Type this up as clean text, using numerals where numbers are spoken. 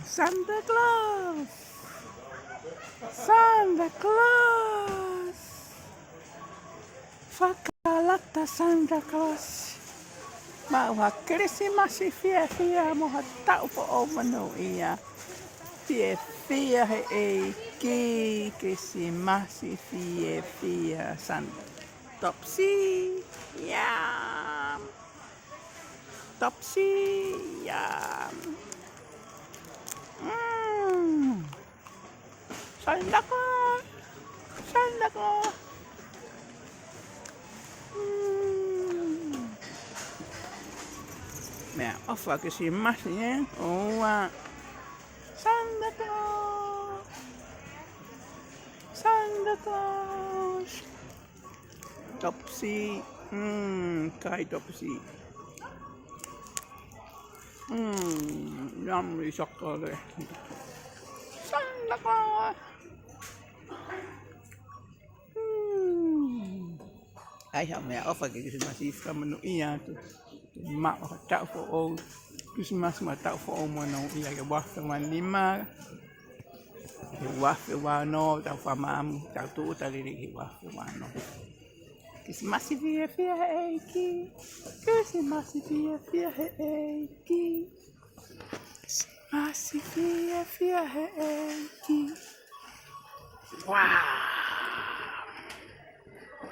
Santa Claus! Santa Claus! Fakalata Santa Claus! Mauha Kilisimasi fiefia moha tau po o monuia. Fiefia he eiki Kilisimasi fiefia Santa. Topsi! Yam! Topsi! Yam! Santa Claus! Santa Claus! Mea ofa Kilisimasi Otua. Santa Claus! Santa Claus! Topsi! Kai topsi! Yummy chocolate! Santa Claus! Ai hao mea ofa Kilisimasi fakamonuia tu ma o tau fo o Kilisimasi ma tau fo o monuia ke wafe manima ke wafe wano tau famamu tau tu taliri ke wafe wano Kilisimasi fiefia he eiki Kilisimasi fiefia he eiki Kilisimasi fiefia he eiki. Wow!